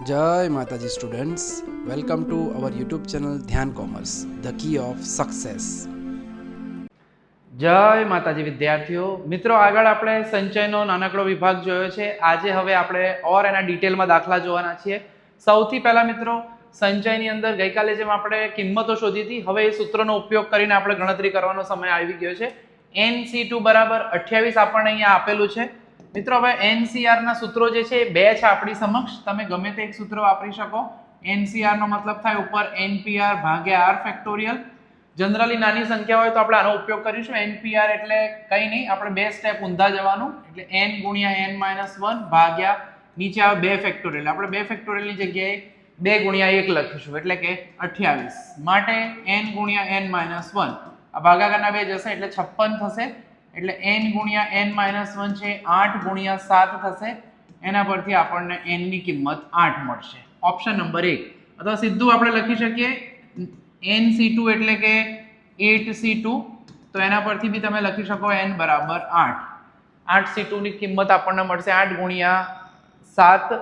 जय Mataji students, welcome to our YouTube channel Dhyan commerce, the key of success. જય માતાજી વિદ્યાર્થીઓ મિત્રો, આગળ આપણે સંચયનો નાનકડો વિભાગ જોયો છે। આજે હવે આપણે ઓર એના ડિટેલમાં દાખલા જોવાના છીએ। સૌથી પહેલા મિત્રો, સંચયની અંદર ગઈકાલે જેમ આપણે કિંમતો શોધી હતી, હવે એ સૂત્રનો ઉપયોગ કરીને આપણે ગણતરી કરવાનો સમય આવી ગયો છે। NC2 બરાબર 28 આપણને અહીંયા આપેલું છે। મિત્રો હવે NCR ના સૂત્રો જે છે એ બે છે આપણી સમક્ષ, તમે ગમે તે એક સૂત્ર વાપરી શકો। NCR નો મતલબ થાય ઉપર NPR ભાગ્યા R ફેક્ટોરિયલ। જનરલી નાની સંખ્યા હોય તો આપણે આનો ઉપયોગ કરીશું। NPR એટલે કંઈ નહીં, આપણે બે સ્ટેપ ઊંધા જવાનું, એટલે n ગુણ્યા n-1 ભાગ્યા નીચે આવે 2 ફેક્ટોરિયલ। આપણે 2 ફેક્ટોરિયલની જગ્યાએ 2 ગુણ્યા 1 લખીશું, એટલે કે 28 માટે n ગુણ્યા n-1 આ ભાગાકારના 2 જશે એટલે 56 થશે, એટલે n ગુણ્યા n-1 છે 8 ગુણ્યા 7 થશે। એના પરથી આપણને n ની કિંમત 8 મળશે, ઓપ્શન નંબર 1। અથવા સીધું આપણે લખી શકીએ NC2 એટલે કે 8C2, તો એના પરથી બી તમે લખી શકો n બરાબર 8। 8C2 ની કિંમત આપણને મળશે 8 ગુણ્યા 7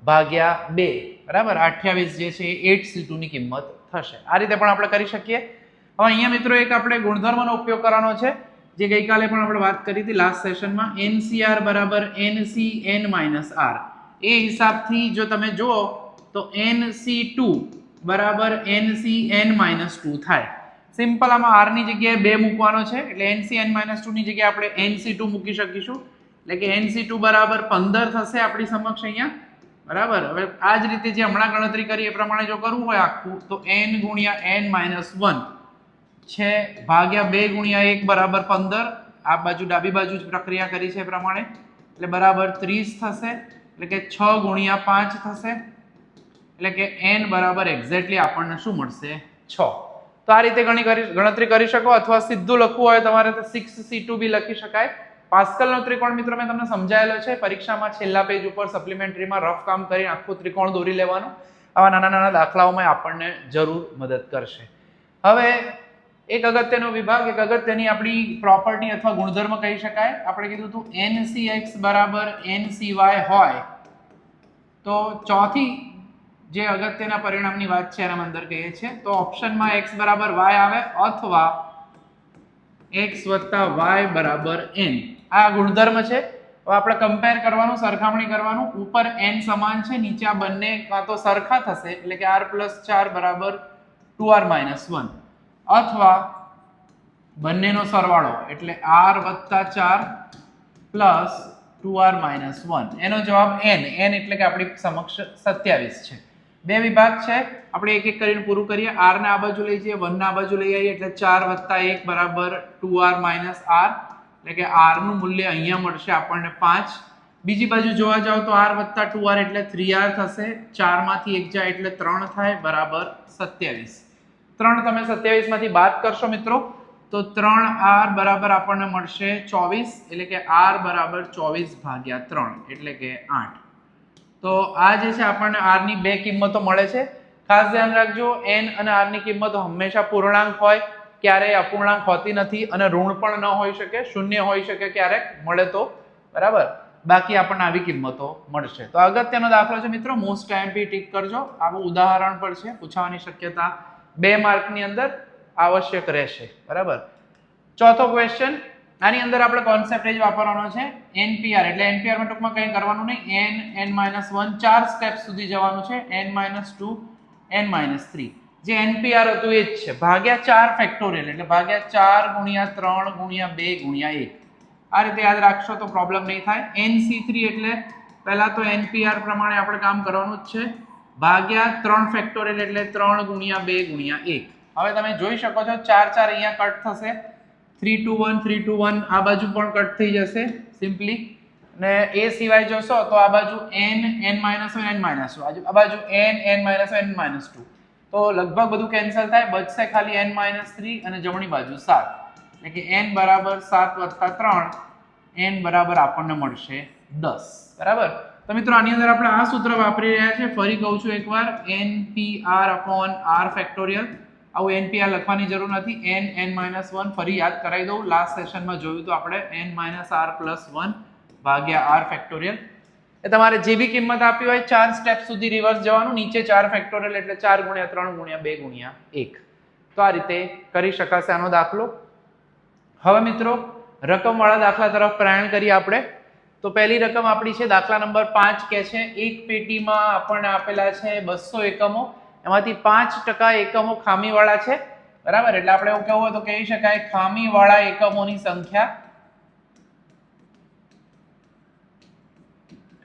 ભાગ્યા 2 બરાબર 28 જે છે એ 8C2 ની કિંમત થશે। આ રીતે પણ આપણે કરી શકીએ। હવે અહીંયા મિત્રો એક આપણે ગુણધર્મનો ઉપયોગ કરવાનો છે, જે ગઈકાલે પણ આપણે વાત કરી હતી લાસ્ટ સેશનમાં। NCR બરાબર NCn-R, એ હિસાબથી જો તમે જુઓ તો NC2 બરાબર NCn-2 થાય। સિમ્પલ આમાં r ની જગ્યાએ 2 મૂકવાનો છે, એટલે NCn-2 ની જગ્યાએ આપણે NC2 મૂકી શકીશું, એટલે કે NC2 બરાબર 15 થશે આપણી સમક્ષ અહીંયા બરાબર। હવે આ જ રીતે જે હમણાં ગણતરી કરી એ પ્રમાણે જો કરવું હોય આખું, તો n ગુણ્યા n-1 છે ભાગ્યા 2 ગુણ્યા 1 બરાબર 15, આ બાજુ ડાબી બાજુ જ પ્રક્રિયા કરી છે એ પ્રમાણે, એટલે બરાબર 30 થશે, એટલે કે 6 ગુણ્યા 5 થશે, એટલે કે n બરાબર એક્ઝેક્ટલી આપણને શું મળશે 6। તો આ રીતે ગણતરી કરી શકો, અથવા સીધું લખવું હોય તમારે તો 6C2 બી લખી શકાય। પાસ્કલનો ત્રિકોણ મિત્રો મેં તમને સમજાયેલો છે, પરીક્ષામાં છેલ્લા પેજ ઉપર સપ્લિમેન્ટરીમાં રફ કામ કરીને આખું ત્રિકોણ દોરી લેવાનું, આવા નાના નાના દાખલાઓમાં આપણને જરૂર મદદ કરશે। હવે એક અગત્યનો વિભાગ, એક અગત્યની આપણી પ્રોપર્ટી અથવા ગુણધર્મ કહી શકાય। આપણે કીધું હતું NCX બરાબર NCY હોય તો ચોથી જે અગત્યના પરિણામની વાત છે એના અંદર કહીએ છીએ તો ઓપ્શનમાં x બરાબર y આવે અથવા x વત્તા y બરાબર n, આ ગુણધર્મ છે। હવે આપણે કમ્પેર કરવાનું, સરખામણી કરવાનું, ઉપર n સમાન છે, નીચે આ બંને કાં તો સરખા થશે, એટલે કે r+4 બરાબર 2r-1, અથવા બંનેનો સરવાળો એટલે r+4 પ્લસ 2r-1, એનો જવાબ n એટલે કે આપણી સમક્ષ 27 છે। બે વિભાગ છે, આપણે એક એક કરીને પૂરું કરીએ। r ને આ બાજુ લઈ જઈએ, 1 ને આ બાજુ લઈ આવીએ, એટલે 4 + 1 બરાબર 2r-r, એટલે કે r નું મૂલ્ય અહીંયા મળશે આપણને 5। બીજી બાજુ જોવા જાવ તો r + 2r એટલે 3r થશે, 4 માંથી 1 જાય એટલે 3 થાય બરાબર 27। 3 તમે 27 માંથી બાદ કરશો મિત્રો તો 3r બરાબર આપણને મળશે 24, એટલે કે r બરાબર 24/3 એટલે કે 8। તો આ જે છે આપણને r ની બે કિંમતો મળે છે। ખાસ ધ્યાન રાખજો, n અને r ની કિંમતો હંમેશા પૂર્ણાંક હોય, ક્યારેય અપૂર્ણાંક હોતી નથી, અને ઋણ પણ ન હોઈ શકે, શૂન્ય હોઈ શકે ક્યારેક મળે તો બરાબર, બાકી આપણને આવી કિંમતો મળશે। તો અગત્યનો દાખલો છે મિત્રો, મોસ્ટ ટાઈમપી ટીક કરજો, આવું ઉદાહરણ પર છે, પૂછવાની શક્યતા 2 માર્કની અંદર આવશ્યક રહેશે બરાબર। ચોથો ક્વેશ્ચન, આની અંદર આપણે કોન્સેપ્ટ જ વાપરવાનો છે NPR, એટલે NPR માં ટૂંકમાં કંઈ કરવાનું નહીં, n-1 4 સ્ટેપ સુધી જવાનું છે, n-2 n-3, જે NPR હતું એ જ છે, ભાગ્યા 4 ફેક્ટોરિયલ, એટલે ભાગ્યા 4 ગુણ્યા 3 ગુણ્યા 2 ગુણ્યા 1, આ રીતે યાદ રાખશો તો પ્રોબ્લેમ નહીં થાય। NC3 એટલે પહેલા તો NPR પ્રમાણે આપણે કામ કરવાનું જ છે, ભાગ્યા 3 ફેક્ટોરિયલ એટલે 3 ગુણ્યા 2 ગુણ્યા 1। હવે તમે જોઈ શકો છો 4 4 અહીંયા કટ થશે, 3 2 1 3 2 1 આ બાજુ પણ કટ થઈ જશે સિમ્પલી, અને એ સિવાય જોશો તો આ બાજુ n-1 n-2, આ બાજુ n-1 n-2, તો લગભગ બધું કેન્સલ થાય, બચશે ખાલી n-3 અને જમણી બાજુ 7, એટલે કે n બરાબર 7 + 3, n બરાબર આપણને મળશે 10 બરાબર। તો મિત્રો આની અંદર આપણે આ સૂત્ર વાપરી રહ્યા છે, ફરી કહું છું એકવાર, NPR/r ફેક્ટોરિયલ, આવું NPR લખવાની જરૂર નથી, n-1 ફરી યાદ કરાવી દઉં, લાસ્ટ સેશનમાં જોયું તો આપણે n-r+1 ભાગ્યા r ફેક્ટોરિયલ, એ તમારે જે બી કિંમત આપી હોય 4 સ્ટેપ સુધી રિવર્સ જવાનું, નીચે 4 ફેક્ટોરિયલ એટલે 4 ગુણ્યા 3 ગુણ્યા 2 ગુણ્યા 1. તો આ રીતે કરી શકાશે આનો દાખલો. હવે મિત્રો રકમવાળા દાખલા તરફ પ્રયાણ કરીએ આપણે. તો પહેલી રકમ આપણી છે દાખલા નંબર 5 કે છે એક પેટીમાં આપણને આપેલા છે 200 એકમો, એમાંથી 5% એકમો ખામીવાળા છે, બરાબર. એટલે આપણે એવું કહેવું હોય તો કહી શકાય ખામીવાળા એકમોની સંખ્યા,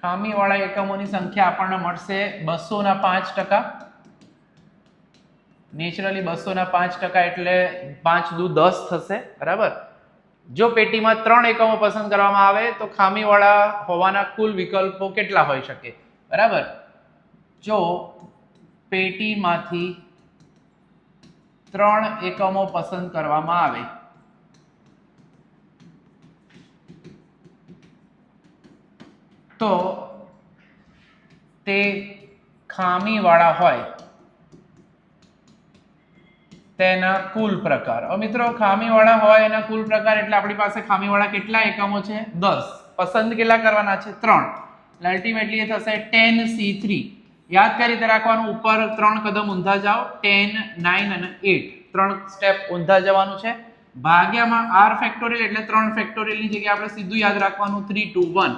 ખામીવાળા એકમોની સંખ્યા આપણને મળશે 200 ના 5%. નેચરલી 200 ના 5% એટલે 5 દુ 10 થશે, બરાબર. જો પેટીમાં 3 એકમો પસંદ કરવામાં આવે તો ખામીવાળા હોવાના કુલ વિકલ્પો કેટલા હોઈ શકે, બરાબર. જો પેટીમાંથી 3 એકમો પસંદ કરવામાં આવે તો તે ખામીવાળા હોય તેના કુલ પ્રકાર. હવે મિત્રો ખામીવાળા હોય એના કુલ પ્રકાર એટલે આપણી પાસે ખામીવાળા કેટલા એકમો છે? 10. પસંદ કેટલા કરવાના છે? 3. એટલે અલ્ટિમેટલી એ થશે 10C3. યાદ કરી રીતે રાખવાનું, ઉપર 3 કદમ ઊંધા જાઓ, 10, 9 અને 8 3 સ્ટેપ ઊંધા જવાનું છે. ભાગ્યામાં r ફેક્ટોરિયલ એટલે 3 ફેક્ટોરિયલ ની જગ્યાએ આપણે સીધું યાદ રાખવાનું 3, 2, 1.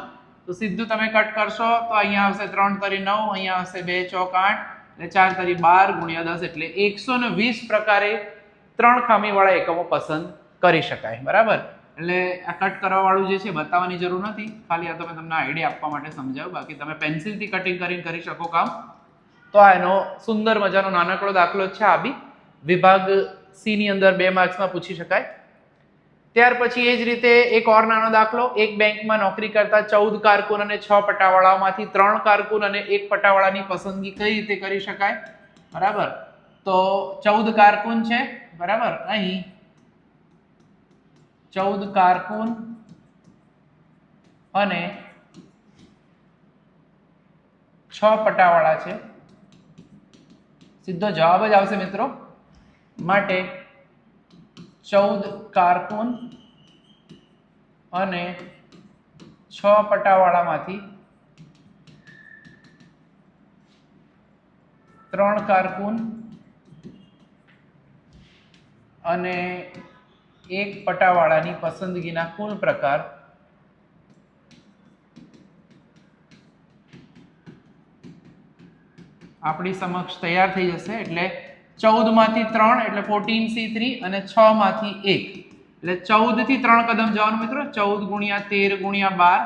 તો સીધું તમે કટ કરશો તો અહીંયા આવશે 3 તરી 9, અહીંયા આવશે 2 ચોક 8 એટલે 4 તરી 12 ગુણ્યા 10 એટલે 120 પ્રકારે 3 ખામીવાળા એકમો પસંદ કરી શકાય, બરાબર. એટલે આ કટ કરવા વાળું જે છે બતાવવાની જરૂર નથી, ખાલી આ તમે તમને આઈડિયા આપવા માટે સમજાવું, બાકી તમે પેન્સિલથી કટિંગ કરીને કરી શકો કામ. તો આ એનો સુંદર મજાનો નાનકડો દાખલો છે. આ બી વિભાગ સી ની અંદર 2 માર્ક્સમાં પૂછી શકાય. ત્યાર પછી એ જ રીતે એક ઓર નાનો દાખલો. એક બેંકમાં નોકરી કરતા 14 કારકુન અને 6 પટાવાળાઓમાંથી 3 કારકુન અને 1 પટાવાળાની પસંદગી કઈ રીતે કરી શકાય, બરાબર. તો 14 કારકુન છે, બરાબર. અહીં 14 કારકુન અને 6 પટાવાળા છે. સીધો જવાબ જ આવશે મિત્રો. માટે 14 કારકુન અને 6 પટાવાળામાંથી 3 કારકુન અને 1 પટાવાળાની પસંદગીના કુલ પ્રકાર આપણી સમક્ષ તૈયાર થઈ જશે. એટલે 14 માંથી 3 એટલે 14C3 અને 6 માંથી 1 એટલે 14 થી 3 કદમ જવાનું મિત્રો. 14 ગુણ્યા 13 ગુણ્યા 12,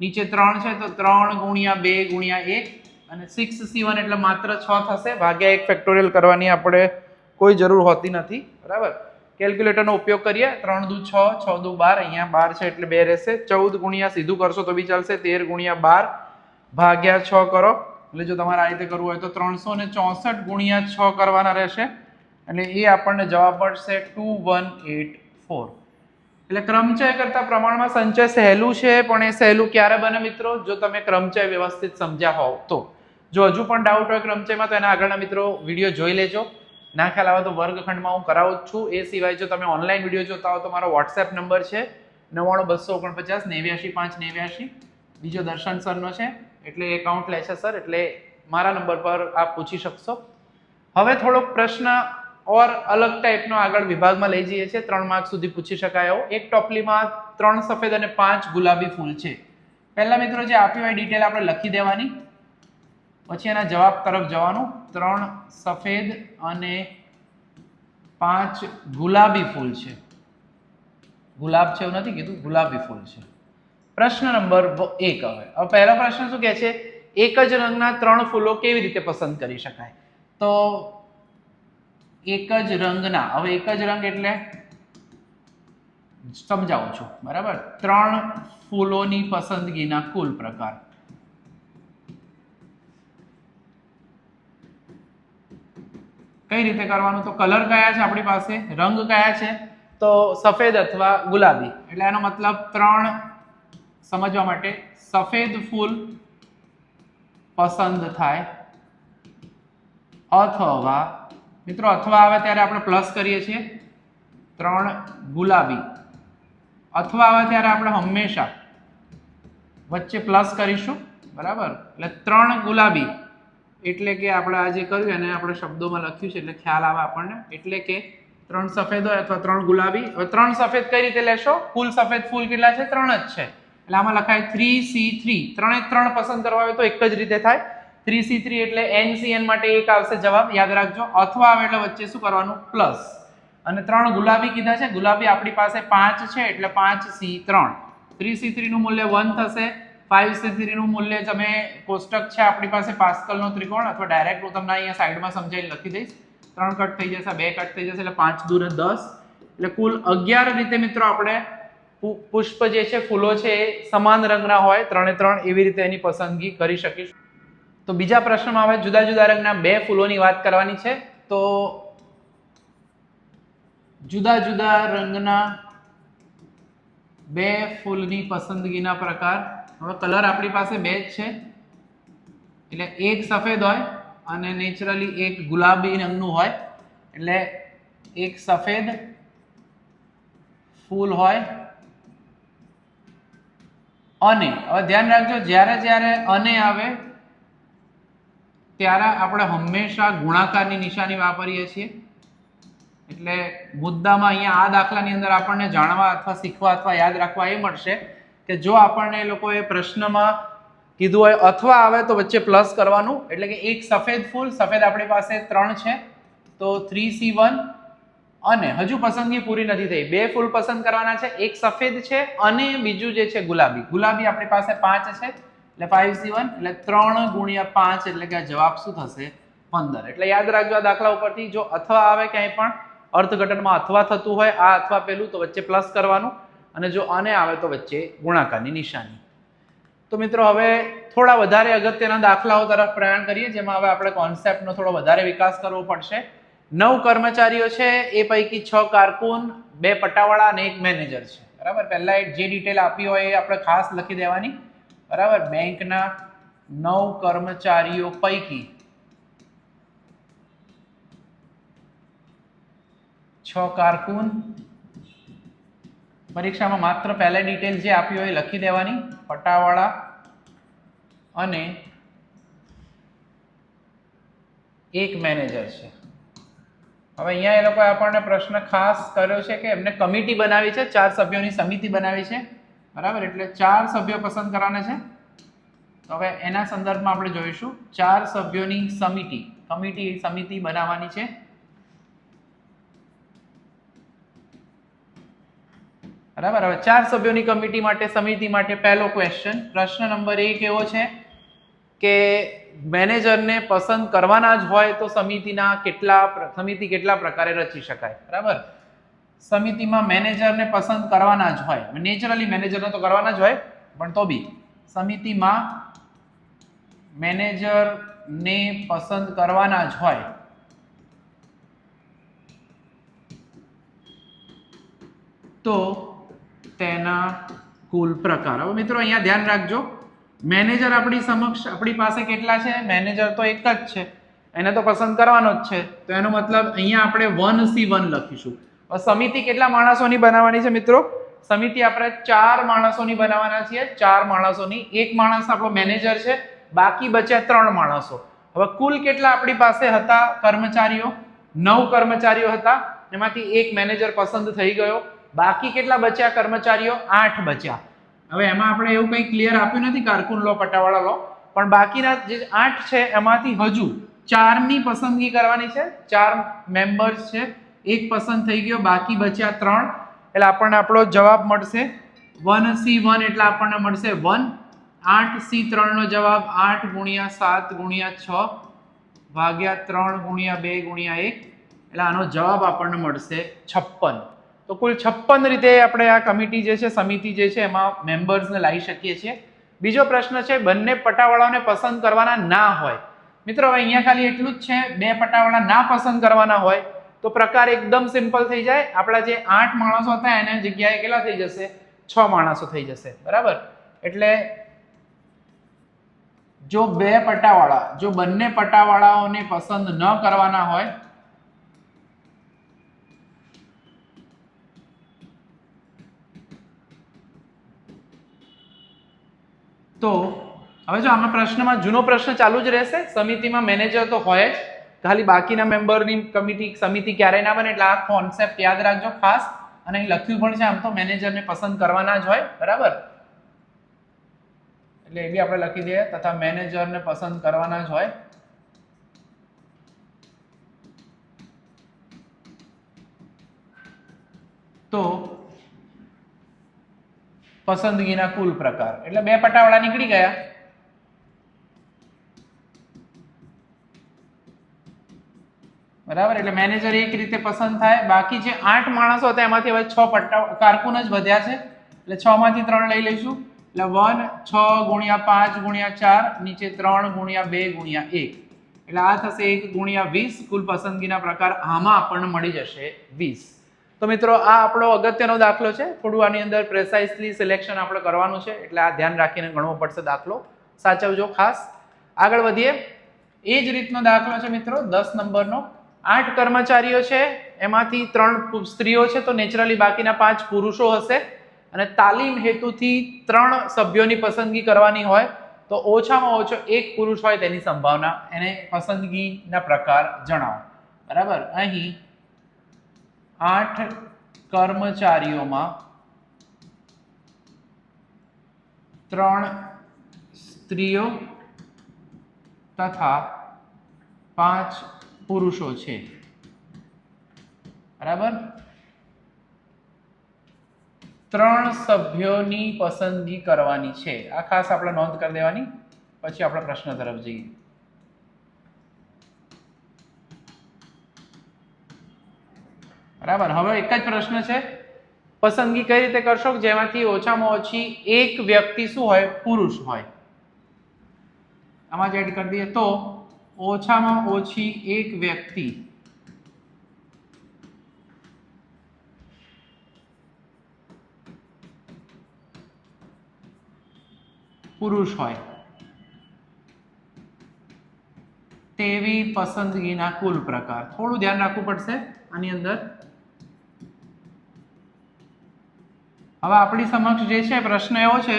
નીચે 3 છે તો 3 ગુણ્યા 2 ગુણ્યા 1 અને 6C1 એટલે માત્ર 6 થશે. ભાગ્યા 1 ફેક્ટોરિયલ કરવાની આપણે કોઈ જરૂર હોતી નથી, બરાબર. કેલ્ક્યુલેટરનો ઉપયોગ કરીએ. 3 દુ 6, 6 દુ 12, અહીંયા 12 છે એટલે 2 રહેશે. 14 ગુણ્યા સીધું કરશો તો બી ચાલશે. 13 ગુણ્યા 12 ભાગ્યા 6 કરો એટલે જો તમારે આ રીતે કરવું હોય તો 364 ગુણ્યા 6 કરવાના રહેશે. એટલે એ આપણને જવાબ મળશે 2184. એટલે ક્રમચય કરતા પ્રમાણમાં સંચય સહેલું છે, પણ એ સહેલું ક્યારે બને મિત્રો? જો તમે ક્રમચય વ્યવસ્થિત સમજ્યા હોવ તો. જો હજુ પણ ડાઉટ હોય ક્રમચયમાં તો એના આગળના મિત્રો વિડીયો જોઈ લેજો. ના ખ્યાલ આવે તો વર્ગખંડમાં હું કરાવું જ છું. એ સિવાય જો તમે ઓનલાઈન વિડીયો જોતા હો તો મારો વોટ્સએપ નંબર છે 99249 89 બીજો દર્શન સરનો છે, એટલે એકાઉન્ટ લે છે સર, એટલે મારા નંબર પર આપ પૂછી શકશો. હવે થોડોક પ્રશ્ન ઓર અલગ ટાઈપનો આગળ વિભાગમાં લઈ જઈએ છીએ. 3 માર્ક સુધી પૂછી શકાય એવો. એક ટોપલીમાં 3 સફેદ અને 5 ગુલાબી ફૂલ છે. પહેલા મિત્રો જે આપ્યું હોય ડિટેલ આપણે લખી દેવાની, પછી એના જવાબ તરફ જવાનું. 3 સફેદ અને 5 ગુલાબી ફૂલ છે. ગુલાબ છે એવું નથી કીધું, ગુલાબી ફૂલ છે. પ્રશ્ન નંબર 1. હવે પહેલો પ્રશ્ન શું કહે છે? એક જ રંગના 3 ફૂલો કેવી રીતે પસંદ કરી શકાય? તો એક જ રંગના, હવે એક જ રંગ એટલે સમજાવું છું, બરાબર. 3 ફૂલોની પસંદગીના કુલ પ્રકાર. કઈ રીતે કરવાનું? તો કલર કયા છે આપણી પાસે, રંગ કયા છે? તો સફેદ અથવા ગુલાબી. એટલે એનો મતલબ 3 સમજવા માટે સફેદ ફૂલ પસંદ થાય અથવા મિત્રો અથવા આવે ત્યારે આપણે પ્લસ કરીએ છીએ. 3 ગુલાબી અથવા આવે ત્યારે આપણે હંમેશા વચ્ચે પ્લસ કરીશું, બરાબર, એટલે 3 ગુલાબી, એટલે કે આપણે આ જે કર્યું એને આપણે શબ્દોમાં લખ્યું છે એટલે ખ્યાલ આવે આપણને. એટલે કે 3 સફેદ હોય અથવા 3 ગુલાબી. હવે 3 સફેદ કઈ રીતે લેશો? કુલ સફેદ ફૂલ કેટલા છે? 3 જ છે, એટલે આમાં લખાય 3C3. 3 3 પસંદ કરવા હોય તો એક જ રીતે થાય. 3C3 એટલે NCN માટે એક આવશે જવાબ, યાદ રાખજો. અથવા આવે એટલે વચ્ચે શું કરવાનું? પ્લસ. અને 3 ગુલાબી કીધા છે, ગુલાબી આપણી પાસે 5 છે એટલે 5C3. 3C3 નું મૂલ્ય 1 થશે. 5C3 નું મૂલ્ય તમે કોષ્ટક છે આપણી પાસે પાસ્કલનો ત્રિકોણ, અથવા ડાયરેક્ટ હું તમને અહીંયા સાઈડમાં સમજાવીને લખી દઈશ. 3 કટ થઈ જશે, 2 કટ થઈ જશે એટલે 5 દૂર 10, એટલે કુલ 11 રીતે મિત્રો આપણે પુષ્પ જે છે, ફૂલો છે એ સમાન રંગના હોય 3 3, એવી રીતે એની પસંદગી કરી શકીશું. તો બીજા પ્રશ્નમાં હવે જુદા જુદા રંગના 2 ફૂલોની વાત કરવાની છે. તો જુદા જુદા રંગના 2 ફૂલની પસંદગીના પ્રકાર. હવે કલર આપણી પાસે 2 જ છે, એટલે એક સફેદ હોય અને નેચરલી એક ગુલાબી રંગનું હોય, એટલે એક સફેદ ફૂલ હોય. અને હવે ધ્યાન રાખજો, જ્યારે જ્યારે અને આવે ત્યારે આપણે હંમેશા ગુણાકારની નિશાની વાપરીએ છીએ. એટલે મુદ્દામાં અહીંયા આ દાખલાની અંદર આપણને જાણવા અથવા શીખવા અથવા યાદ રાખવા એ મળશે કે જો આપણને એ લોકોએ પ્રશ્નમાં કીધું હોય અથવા આવે તો વચ્ચે પ્લસ કરવાનું. એટલે કે એક સફેદ ફૂલ, સફેદ આપણી પાસે 3 છે તો 3C1, અને હજુ પસંદગી પૂરી નથી થઈ, 2 ફૂલ પસંદ કરવાના છે, એક સફેદ છે અને બીજું જે છે ગુલાબી. ગુલાબી આપણી પાસે 5 છે એટલે 5C1, એટલે 3 ગુણ્યા 5 એટલે કે જવાબ શું થશે? 15. એટલે યાદ રાખજો આ દાખલા ઉપરથી, જો અથવા આવે ક્યાંય પણ અર્થઘટનમાં અથવા થતું હોય, આ અથવા પેલું, તો વચ્ચે પ્લસ કરવાનું, અને જો આને આવે તો વચ્ચે ગુણાકારની નિશાની. તો મિત્રો હવે થોડા વધારે અગત્યના દાખલાઓ તરફ પ્રયાણ કરીએ, જેમાં હવે આપણે કોન્સેપ્ટનો થોડો વધારે વિકાસ કરવો પડશે. 9 કર્મચારીઓ છે, એ પૈકી 6 કારકુન, 2 પટાવાળા અને 1 મેનેજર છે. બરાબર, પહેલા જે ડિટેલ આપી હોય એ આપણે ખાસ લખી દેવાની. બરાબર, બેંકના 9 કર્મચારીઓ પૈકી 6 કારકુન. પરીક્ષામાં માત્ર પહેલા ડિટેલ જે આપી હોય લખી દેવાની, પટાવાળા અને 1 મેનેજર છે. હવે અહીંયા એ લોકોએ આપણને પ્રશ્ન ખાસ કર્યો છે કે એમને કમિટી બનાવી છે, 4 સભ્યોની સમિતિ બનાવી છે. બરાબર, એટલે 4 સભ્યો પસંદ કરવાના છે. તો હવે એના સંદર્ભમાં આપણે જોઈશું 4 સભ્યોની સમિતિ બનાવવાની છે. બરાબર, હવે 4 સભ્યોની કમિટી માટે, સમિતિ માટે પહેલો ક્વેશ્ચન, પ્રશ્ન નંબર 1 એવો છે કે મેનેજરને પસંદ કરવાના જ હોય તો સમિતિ કેટલા પ્રકારે રચી શકાય? બરાબર, સમિતિમાં મેનેજરને પસંદ કરવાના જ હોય, નેચરલી મેનેજરને તો કરવાના જ હોય, પણ તો બી સમિતિમાં મેનેજરને પસંદ કરવાના જ હોય તો તેના કુલ પ્રકાર. હવે મિત્રો અહીંયા ધ્યાન રાખજો, મેનેજર આપણી પાસે કેટલા છે? મેનેજર તો એક જ છે, એને તો પસંદ કરવાનો જ છે, તો એનો મતલબ અહીંયા આપણે 1C1 લખીશું. હવે સમિતિ કેટલા માણસોની બનાવવાની છે મિત્રો? સમિતિ આપણે 4 માણસોની બનાવવાના છીએ, 4 માણસોની. એક માણસ આપણો મેનેજર છે, બાકી બચ્યા 3 માણસો. હવે કુલ કેટલા આપણી પાસે હતા કર્મચારીઓ? 9 કર્મચારીઓ હતા, એમાંથી એક મેનેજર પસંદ થઈ ગયો. બાકી કેટલા બચ્યા કર્મચારીઓ? 8 બચ્યા. હવે એમાં આપણે એવું કંઈ ક્લિયર આપ્યું નથી, કારકુન લો, પટાવાળા લો, પણ બાકીના જે 8 છે એમાંથી હજુ 4 ની પસંદગી કરવાની છે. 4 મેમ્બર્સ છે, એક પસંદ થઈ ગયો, બાકી બચ્યા 3, એટલે આપણને આપણો જવાબ મળશે 1C1, એટલે આપણને મળશે 1. 8C3 નો જવાબ 8 ગુણ્યા 7 ગુણ્યા 6 ભાગ્યા 3 ગુણ્યા 2 ગુણ્યા 1, એટલે આનો જવાબ આપણને મળશે 56. તો કુલ 56 રીતે આપણે આ કમિટી જે છે, સમિતિ જે છે, એમાં મેમ્બર્સને લાવી શકીએ છીએ. બીજો પ્રશ્ન છે, બંને પટાવાળાને પસંદ કરવાના ના હોય. મિત્રો હવે અહીંયા ખાલી એટલું જ છે, 2 પટાવાળા ના પસંદ કરવાના હોય તો પ્રકાર એકદમ સિમ્પલ થઈ જાય. આપણા જે 8 માણસો હતા એના જગ્યાએ કેટલા થઈ જશે? 6 માણસો થઈ જશે. બરાબર, એટલે જો બંને પટાવાળાઓને પસંદ ન કરવાના હોય તો હવે જો આમાં પ્રશ્નમાં જૂનો પ્રશ્ન ચાલુ જ રહેશે. સમિતિમાં મેનેજર તો હોય જ, ખાલી બાકીના મેમ્બરની સમિતિ ક્યારેય ના બને, એટલે આ કોન્સેપ્ટ યાદ રાખજો ખાસ. અને અહીં લખ્યું પણ છે આમ તો મેનેજરને પસંદ કરવાના જ હોય, બરાબર, એટલે એ બી આપણે લખી દઈએ, તથા મેનેજરને પસંદ કરવાના જ હોય. તો પસંદગીના કુલ પ્રકાર, એટલે 2 પટાવાળા નીકળી ગયા. બરાબર, એટલે મેનેજર એક રીતે પસંદ થાય. બાકી જે 8 માણસો હતા એમાંથી હવે 6 કારકુન જ વધ્યા છે, એટલે 6 માંથી 3 લઈ લઈશું. એટલે 1 6 ગુણ્યા 5 ગુણ્યા 4, નીચે 3 ગુણ્યા 2 ગુણ્યા 1, એટલે આ થશે 1 ગુણ્યા 20. કુલ પસંદગીના પ્રકાર આમાં આપણને મળી જશે 20. તો મિત્રો આ આપણો અગત્યનો દાખલો છે. થોડું આની અંદર પ્રેસાઇઝલી સિલેક્શન આપણે કરવાનું છે, એટલે આ ધ્યાન રાખીને ગણવો પડશે દાખલો, સાચવજો ખાસ. આગળ વધીએ. એ જ રીતનો દાખલો છે મિત્રો 10 નંબરનો. 8 કર્મચારીઓ છે, એમાંથી 3 સ્ત્રીઓ છે, તો નેચરલી બાકીના 5 પુરુષો હશે. અને તાલીમ હેતુથી 3 સભ્યોની પસંદગી કરવાની હોય તો ઓછામાં ઓછો 1 પુરુષ હોય તેની સંભાવના. એને પસંદગીના પ્રકાર જણાવો. બરાબર, અહીં 8 કર્મચારીઓમાં 3 સ્ત્રીઓ તથા 5 પુરુષો છે. બરાબર, 3 સભ્યોની પસંદગી કરવાની છે. આ ખાસ આપણે નોંધ કરી દેવાની, પછી આપણે પ્રશ્ન તરફ જઈએ. બરાબર, હવે એક જ પ્રશ્ન છે, પસંદગી કઈ રીતે કરશો જેમાંથી ઓછામાં ઓછી એક વ્યક્તિ શું હોય, પુરુષ હોય. આમાં જ એડ કરી દઈએ તો ઓછામાં ઓછી એક વ્યક્તિ પુરુષ હોય તેવી પસંદગીના કુલ પ્રકાર. થોડું ધ્યાન રાખવું પડશે આની અંદર. હવે આપણી સમક્ષ જે છે પ્રશ્ન એવો છે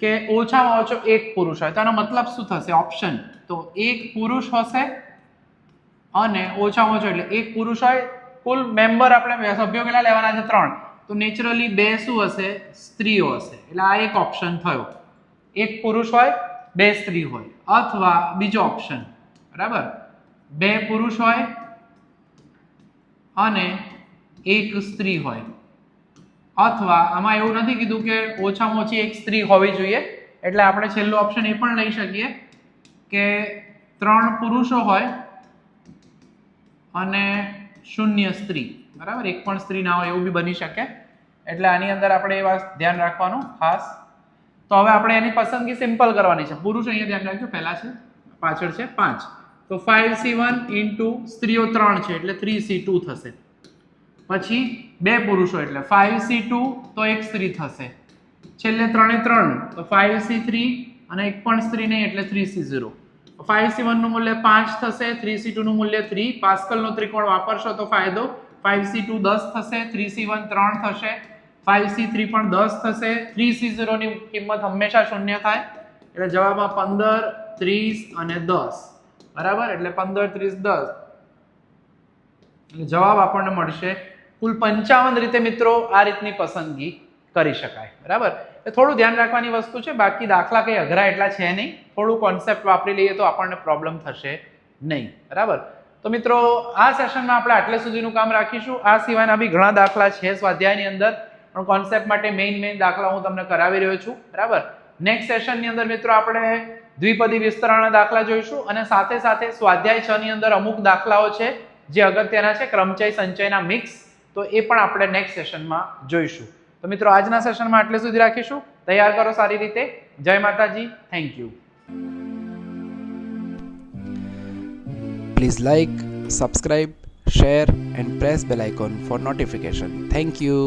કે ઓછામાં ઓછો એક પુરુષ હોય, તો આનો મતલબ શું થશે? ઓપ્શન તો એક પુરુષ હશે અને ઓછામાં ઓછો એટલે એક પુરુષ હોય. કુલ મેમ્બર આપણે સભ્યો કેટલા લેવાના છે? 3. તો નેચરલી 2 શું હશે? સ્ત્રીઓ હશે. એટલે આ એક ઓપ્શન થયો, એક પુરુષ હોય 2 સ્ત્રી હોય. અથવા બીજો ઓપ્શન, બરાબર, 2 પુરુષ હોય અને 1 સ્ત્રી હોય. અથવા આમાં એવું નથી કીધું કે ઓછામાં ઓછી એક સ્ત્રી હોવી જોઈએ, એટલે આપણે છેલ્લો ઓપ્શન એ પણ લઈ શકીએ કે 3 પુરુષો હોય અને 0 સ્ત્રી. બરાબર, એક પણ સ્ત્રી ના હોય એવું બી બની શકે. એટલે આની અંદર આપણે એ વાત ધ્યાન રાખવાનું ખાસ. તો હવે આપણે એની પસંદગી સિમ્પલ કરવાની છે. પુરુષ અહીંયા ધ્યાન રાખજો, પહેલા છે, પાછળ છે 5. તો 5C1 ઇન્ટુ સ્ત્રીઓ 3 છે એટલે 3C2 થશે. પછી 2 પુરુષો એટલે 5C2 તો 1 સ્ત્રી થશે. છેલ્લે 3 એ 3 તો 5C3 અને એક પણ સ્ત્રી નહીં એટલે 3C0. 5C1 નું મૂલ્ય 5 થશે, 3C2 નું મૂલ્ય 3. પાસ્કલનો ત્રિકોણ વાપરશો તો ફાયદો. 5C2 10 થશે, 3C1 3 થશે, 5C3 પણ 10 થશે. 3C0 ની કિંમત હંમેશા 0 થાય, એટલે જવાબમાં 15 30 અને 10. બરાબર, એટલે 15 30 10 એટલે જવાબ આપણને મળશે. કુલ 55 રીતે મિત્રો આ રીતની પસંદગી કરી શકાય. બરાબર, એ થોડું ધ્યાન રાખવાની વસ્તુ છે. બાકી દાખલા કઈ અઘરા એટલા છે નહીં. થોડું કોન્સેપ્ટ વાપરી લઈએ તો આપણને પ્રોબ્લેમ થશે નહીં. બરાબર, તો મિત્રો આ સેશનમાં આપણે આટલે સુધીનું કામ રાખીશું. આ સિવાયના બી ઘણા દાખલા છે સ્વાધ્યાયની અંદર, પણ કોન્સેપ્ટ માટે મેઇન દાખલા હું તમને કરાવી રહ્યો છું. બરાબર, નેક્સ્ટ સેશનની અંદર મિત્રો આપણે દ્વિપદી વિસ્તરણના દાખલા જોઈશું અને સાથે સાથે સ્વાધ્યાય 6 ની અંદર અમુક દાખલાઓ છે જે અગત્યના છે, ક્રમચય સંચયના મિક્સ. તો એ પણ આપણે નેક્સ્ટ સેશનમાં જોઈશું. તો મિત્રો આજના સેશનમાં આટલે સુધી રાખીશું. તૈયાર કરો સારી રીતે. જય માતાજી. Thank you. Please like, subscribe, share and press bell icon for notification. Thank you.